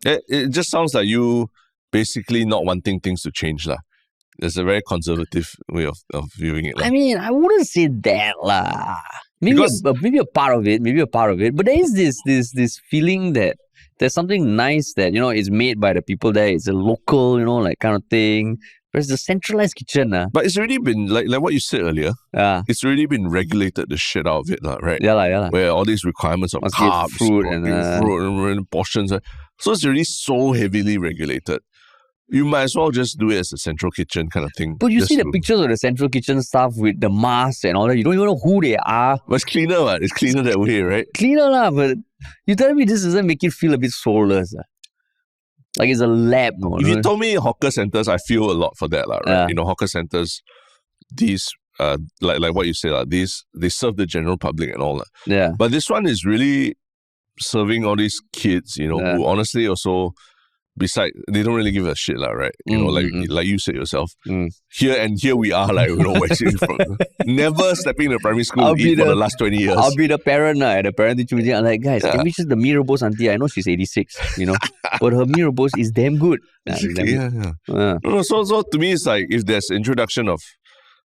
Speaker 1: It just sounds like you basically not wanting things to change There's a very conservative way of viewing it.
Speaker 2: I mean, I wouldn't say that Maybe a part of it. But there is this feeling that there's something nice that, is made by the people there. It's a local, kind of thing. Whereas the centralized kitchen.
Speaker 1: But it's already been, like what you said earlier, it's already been regulated the shit out of it, right?
Speaker 2: Yeah.
Speaker 1: Where all these requirements of carbs,
Speaker 2: fruit
Speaker 1: and portions. So it's already so heavily regulated. You might as well just do it as a central kitchen kind of thing.
Speaker 2: But you see the pictures of the central kitchen stuff with the masks and all that. You don't even know who they are.
Speaker 1: But it's cleaner, man. It's cleaner that way, right?
Speaker 2: Cleaner, but you tell me this doesn't make it feel a bit soulless. Like it's a lab.
Speaker 1: If you told me hawker centers, I feel a lot for that, right? Hawker centers, these, like what you say, they serve the general public and all that.
Speaker 2: Yeah.
Speaker 1: But this one is really serving all these kids, who honestly also... Besides, they don't really give a shit, right? Like you said yourself. Here we are, waxing from never stepping in a primary school to eat for the last 20 years.
Speaker 2: I'll be the parent at the parent teacher meeting. I'm like, guys, can we just the mee rebus auntie? I know she's 86, but her mee rebus is damn good.
Speaker 1: No, so to me, it's like if there's introduction of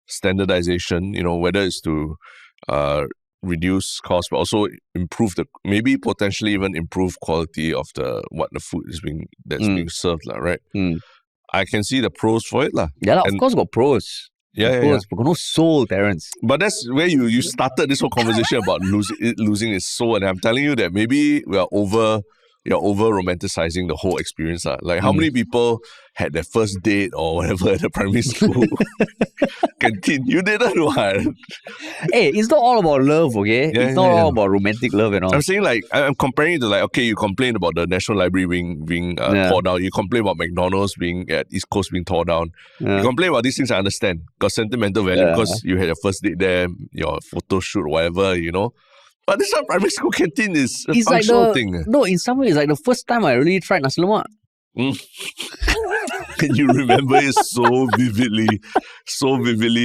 Speaker 1: standardization, whether it's to reduce cost, but also maybe potentially even improve quality of what the food is being served, right? I can see the pros for it,
Speaker 2: Yeah, of course got pros.
Speaker 1: Yeah.
Speaker 2: But got no soul, Terrence.
Speaker 1: But that's where you started this whole conversation about losing its soul, and I'm telling you that maybe you're over romanticizing the whole experience. Like how many people had their first date or whatever at the primary school canteen? You didn't want.
Speaker 2: Hey, it's not all about love, okay? It's not all about romantic love and all.
Speaker 1: I'm saying I'm comparing it to you complain about the National Library being torn down. You complain about McDonald's being at East Coast being torn down. You complain about these things, I understand. Got sentimental value because you had your first date there, your photo shoot, whatever, But this one, primary school canteen is a functional thing.
Speaker 2: No, in some ways, it's like the first time I really tried nasi lemak.
Speaker 1: And you remember it so vividly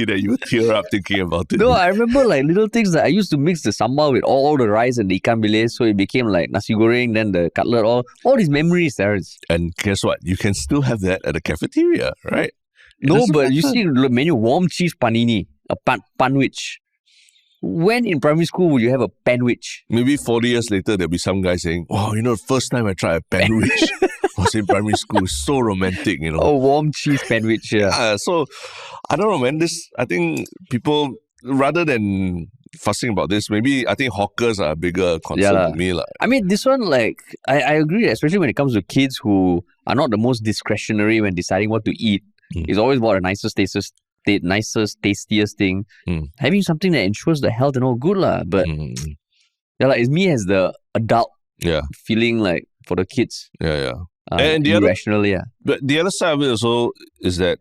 Speaker 1: that you tear up thinking about it.
Speaker 2: No, I remember like little things that I used to mix the sambal with all the rice and the ikan bilis, so it became like nasi goreng, then the cutlet, all these memories, Terrence.
Speaker 1: And guess what? You can still have that at the cafeteria, right?
Speaker 2: No, but you see the menu, warm cheese panini, a panwich. When in primary school would you have a panwich?
Speaker 1: Maybe 40 years later, there'll be some guy saying, wow, the first time I tried a panwich was in primary school. It's so romantic,
Speaker 2: Oh, warm cheese panwich, yeah.
Speaker 1: So, I don't know, man. I think people, rather than fussing about this, maybe I think hawkers are a bigger concern to me.
Speaker 2: I mean, this one, like, I agree, especially when it comes to kids who are not the most discretionary when deciding what to eat. It's always about the nicest, tastiest thing. Having something that ensures the health and all good lah. But it's me as the adult feeling like for the kids.
Speaker 1: And the
Speaker 2: irrationally,
Speaker 1: But the other side of it also is that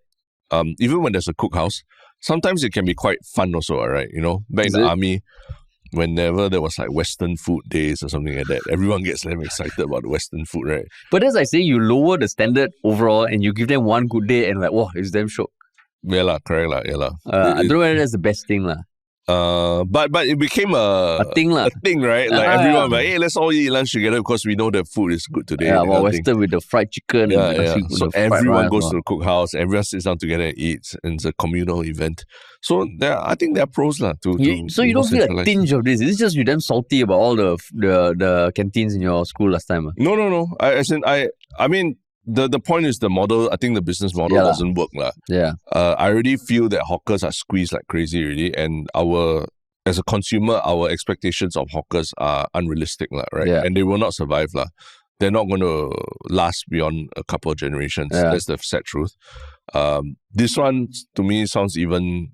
Speaker 1: even when there's a cookhouse, sometimes it can be quite fun also, right? Back in the army, whenever there was like Western food days or something like that, everyone gets them excited about the Western food, right?
Speaker 2: But as I say, you lower the standard overall and you give them one good day and like, wow, it's damn shock.
Speaker 1: Yeah lah, correct lah, yeah lah.
Speaker 2: I don't know whether that's the best thing lah.
Speaker 1: But it became a
Speaker 2: thing lah.
Speaker 1: A thing, right? Like everyone, like, hey, let's all eat lunch together because we know the food is good today.
Speaker 2: Yeah, Western with the fried chicken.
Speaker 1: So everyone goes to the cookhouse, everyone sits down together and eats, and it's a communal event. So I think there are pros lah.
Speaker 2: So you don't feel a tinge of this? Is it just you damn salty about all the canteens in your school last time?
Speaker 1: No. I mean. The point is the model, I think the business model doesn't work. I already feel that hawkers are squeezed like crazy already, and as a consumer, our expectations of hawkers are unrealistic, right? And they will not survive. They're not going to last beyond a couple of generations. That's the sad truth. This one, to me, sounds even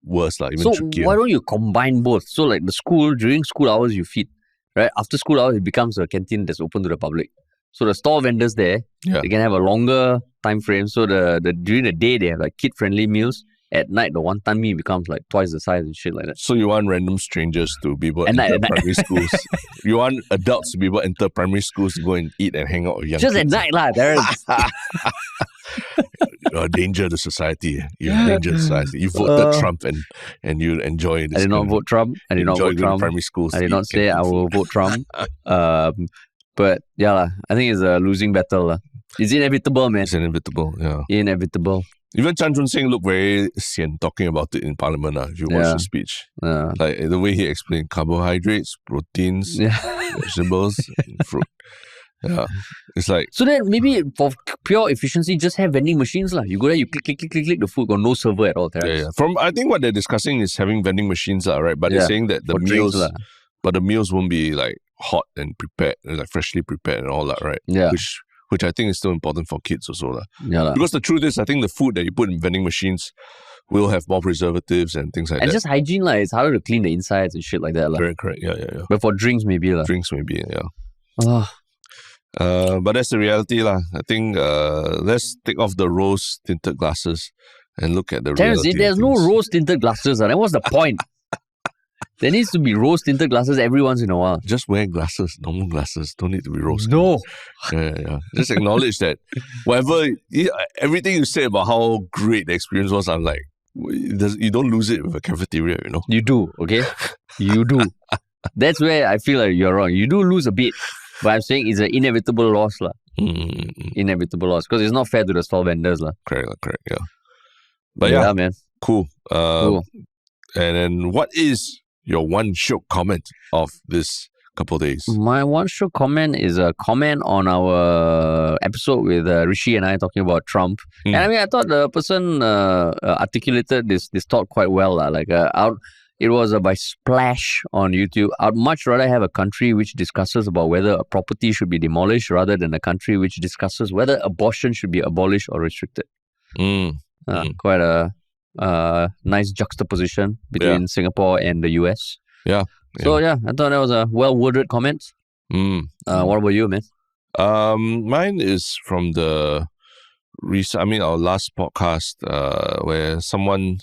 Speaker 1: worse, even trickier.
Speaker 2: So why don't you combine both? So like during school hours you feed, right? After school hours, it becomes a canteen that's open to the public. So the store vendors there, they can have a longer time frame. So during the day, they have like kid-friendly meals. At night, the one-time meal becomes like twice the size and shit like that.
Speaker 1: So you want random strangers to be able to enter primary schools. You want adults to be able to enter primary schools to go and eat and hang out with young kids.
Speaker 2: Just at night lah, Terrence.
Speaker 1: You're a danger to society. You're a danger to society. You voted Trump and you enjoy this.
Speaker 2: I did not vote Trump. I did not vote Trump.
Speaker 1: Primary schools.
Speaker 2: I did not say I will vote Trump. But I think it's a losing battle. It's inevitable, man.
Speaker 1: It's inevitable, yeah.
Speaker 2: Inevitable.
Speaker 1: Even Chan Chun Sing looked very sian talking about it in Parliament if you watch the speech. Like the way he explained carbohydrates, proteins, vegetables, fruit. Yeah. It's like...
Speaker 2: So then maybe for pure efficiency, just have vending machines lah. You go there, you click, the food got no server at all.
Speaker 1: I think what they're discussing is having vending machines, right? But they're saying that the meals won't be like hot and prepared, like freshly prepared and all that, right?
Speaker 2: Yeah.
Speaker 1: Which I think is still important for kids also.
Speaker 2: Yeah.
Speaker 1: Because the truth is, I think the food that you put in vending machines will have more preservatives and things like that.
Speaker 2: And just hygiene, it's harder to clean the insides and shit like that.
Speaker 1: Correct. Yeah.
Speaker 2: But for drinks, maybe.
Speaker 1: Drinks, maybe, yeah. But that's the reality. I think let's take off the rose-tinted glasses and look at the reality.
Speaker 2: There's no rose-tinted glasses. Then what's the point? There needs to be rose-tinted glasses every once in a while.
Speaker 1: Just wear glasses, normal glasses. Don't need to be rose.
Speaker 2: No.
Speaker 1: Yeah. Just acknowledge that everything you say about how great the experience was, I'm like, you don't lose it with a cafeteria,
Speaker 2: You do, okay? You do. That's where I feel like you're wrong. You do lose a bit, but I'm saying it's an inevitable loss. Inevitable loss. Because it's not fair to the stall vendors.
Speaker 1: Correct, yeah. But
Speaker 2: man.
Speaker 1: Cool. And then what is your one Shiok comment of this couple of days?
Speaker 2: My one Shiok comment is a comment on our episode with Rishi and I talking about Trump. And I mean, I thought the person articulated this thought quite well. It was by Splash on YouTube. I'd much rather have a country which discusses about whether a property should be demolished rather than a country which discusses whether abortion should be abolished or restricted. Quite a nice juxtaposition between Singapore and the US. So I thought that was a well-worded comment. What about you, man?
Speaker 1: Mine is from our last podcast where someone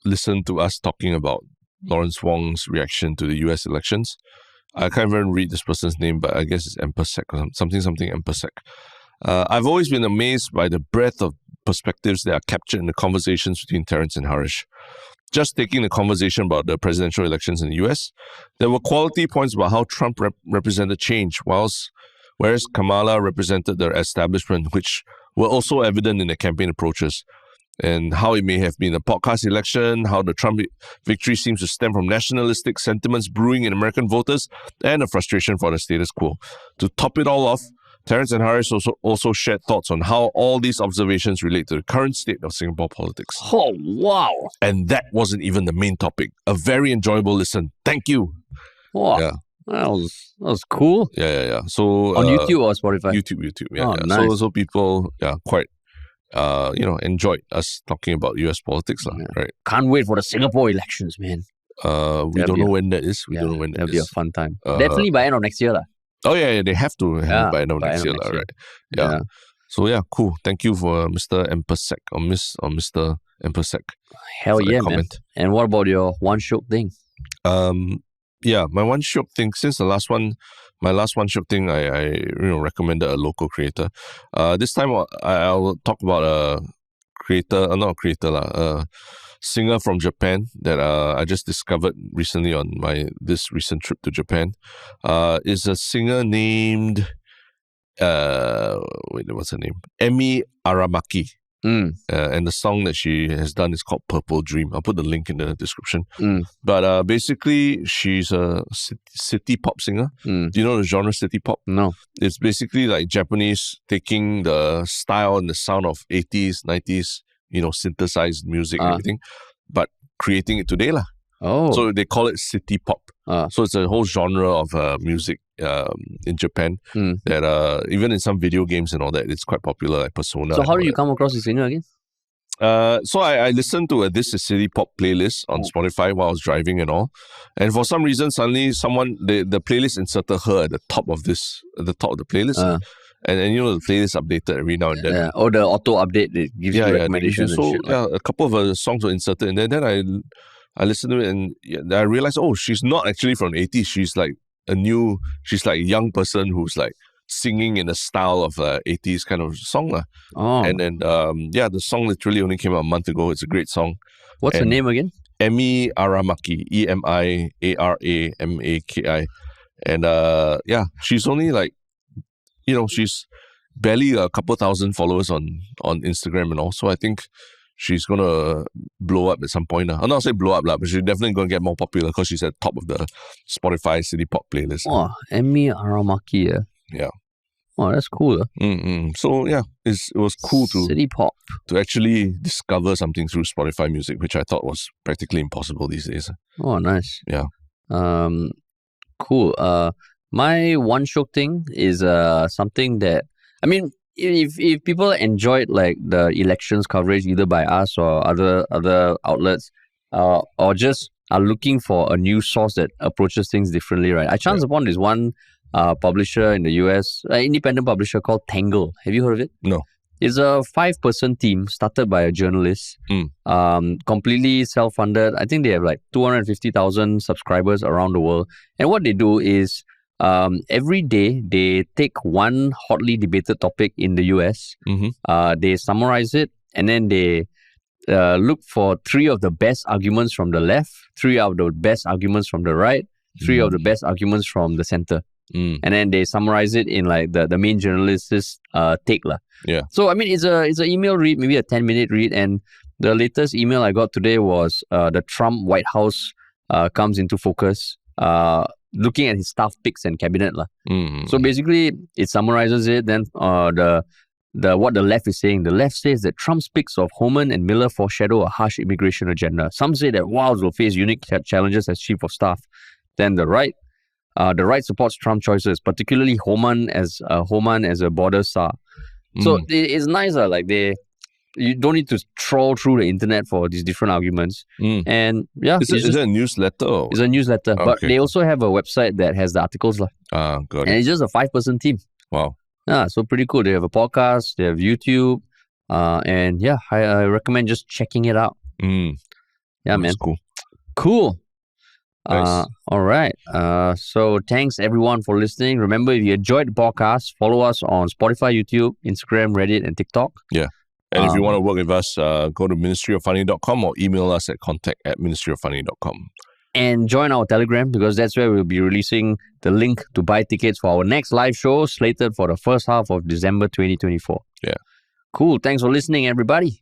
Speaker 1: listened to us talking about Lawrence Wong's reaction to the US elections. I can't even read this person's name, but I guess it's Empersec or something Empersec. I've always been amazed by the breadth of perspectives that are captured in the conversations between Terence and Harish. Just taking the conversation about the presidential elections in the US, there were quality points about how Trump represented change, whereas Kamala represented the establishment, which were also evident in the campaign approaches, and how it may have been a podcast election, how the Trump victory seems to stem from nationalistic sentiments brewing in American voters, and a frustration for the status quo. To top it all off, Terence and Harris also shared thoughts on how all these observations relate to the current state of Singapore politics.
Speaker 2: Oh, wow.
Speaker 1: And that wasn't even the main topic. A very enjoyable listen. Thank you.
Speaker 2: Wow.
Speaker 1: Yeah.
Speaker 2: That was cool.
Speaker 1: Yeah. So
Speaker 2: on YouTube or Spotify?
Speaker 1: YouTube. Yeah.
Speaker 2: Oh, nice.
Speaker 1: So people, quite, enjoyed us talking about US politics, right?
Speaker 2: Can't wait for the Singapore elections, man.
Speaker 1: We don't know when that is. We don't know when that is.
Speaker 2: That'll be a fun time. Definitely by end of next year, lah.
Speaker 1: Oh yeah, they have to have by end of next year, right? Yeah. So yeah, cool. Thank you for Mr. Empersec or Mr. Empersec.
Speaker 2: Hell yeah, man. And what about your one Shiok thing?
Speaker 1: Yeah, my one Shiok thing. Since my last one Shiok thing, I recommended a local creator. This time I will talk about a singer from Japan that I just discovered recently on this recent trip to Japan. Is a singer named what's her name? Emi Aramaki. And the song that she has done is called Purple Dream. I'll put the link in the description. But basically, she's a city pop singer. Do you know the genre city pop?
Speaker 2: No.
Speaker 1: It's basically like Japanese taking the style and the sound of 80s, 90s, synthesized music and everything, but creating it today lah.
Speaker 2: Oh.
Speaker 1: So they call it city pop. So it's a whole genre of music in Japan that even in some video games and all that, it's quite popular, like Persona.
Speaker 2: So how do you come across this singer again?
Speaker 1: So I listened to This Is City Pop playlist on Spotify while I was driving and all. And for some reason, suddenly the playlist inserted her at the top of the playlist. And the playlist updated every now and then.
Speaker 2: Yeah. Or the auto update, it gives you recommendations.
Speaker 1: So a couple of her songs were inserted, and then I listened to it, and I realized, she's not actually from the 80s. She's like a young person who's like singing in the style of 80s kind of song. And then the song literally only came out a month ago. It's a great song.
Speaker 2: What's her name again?
Speaker 1: Emi Aramaki. Emiaramaki. And she's only like, she's barely a couple thousand followers on Instagram and all. So I think she's going to blow up at some point. I'll not say blow up, but she's definitely going to get more popular because she's at the top of the Spotify City Pop playlist.
Speaker 2: Oh, Emi Aramaki.
Speaker 1: Yeah.
Speaker 2: Oh, that's cool.
Speaker 1: So yeah, it was cool
Speaker 2: City Pop
Speaker 1: to actually discover something through Spotify Music, which I thought was practically impossible these days.
Speaker 2: Oh, nice.
Speaker 1: Yeah.
Speaker 2: Cool. My one Shiok thing is something that, I mean, if people enjoyed like the elections coverage either by us or other outlets, or just are looking for a news source that approaches things differently, right? I chanced upon this one publisher in the US, an independent publisher called Tangle. Have you heard of it?
Speaker 1: No.
Speaker 2: It's a 5-person team started by a journalist, completely self-funded. I think they have like 250,000 subscribers around the world. And what they do is every day they take one hotly debated topic in the US, they summarize it, and then they look for 3 of the best arguments from the left, 3 of the best arguments from the right, 3 of the best arguments from the center. And then they summarize it in like the main journalist's take lah.
Speaker 1: Yeah.
Speaker 2: So I mean, it's an email read, maybe a 10-minute read, and the latest email I got today was the Trump White House comes into focus, looking at his staff picks and cabinet lah. So basically, it summarizes it. Then what the left is saying. The left says that Trump's picks of Homan and Miller foreshadow a harsh immigration agenda. Some say that Wiles will face unique challenges as chief of staff. Then the right supports Trump choices, particularly Homan as a border czar. So it's nice, like you don't need to troll through the internet for these different arguments. And yeah,
Speaker 1: is it a newsletter?
Speaker 2: It's a newsletter, but they also have a website that has the articles lah.
Speaker 1: Got it.
Speaker 2: And it's just a 5-person team.
Speaker 1: Wow.
Speaker 2: Yeah, so pretty cool. They have a podcast, they have YouTube, and yeah, I recommend just checking it out. Yeah, man.
Speaker 1: That's cool.
Speaker 2: Cool.
Speaker 1: Nice.
Speaker 2: All right. So thanks everyone for listening. Remember, if you enjoyed the podcast, follow us on Spotify, YouTube, Instagram, Reddit, and TikTok.
Speaker 1: Yeah. And if you want to work with us, go to ministryoffunny.com or email us at contact@ministryoffunny.com.
Speaker 2: And join our Telegram, because that's where we'll be releasing the link to buy tickets for our next live show slated for the first half of December 2024.
Speaker 1: Yeah.
Speaker 2: Cool. Thanks for listening, everybody.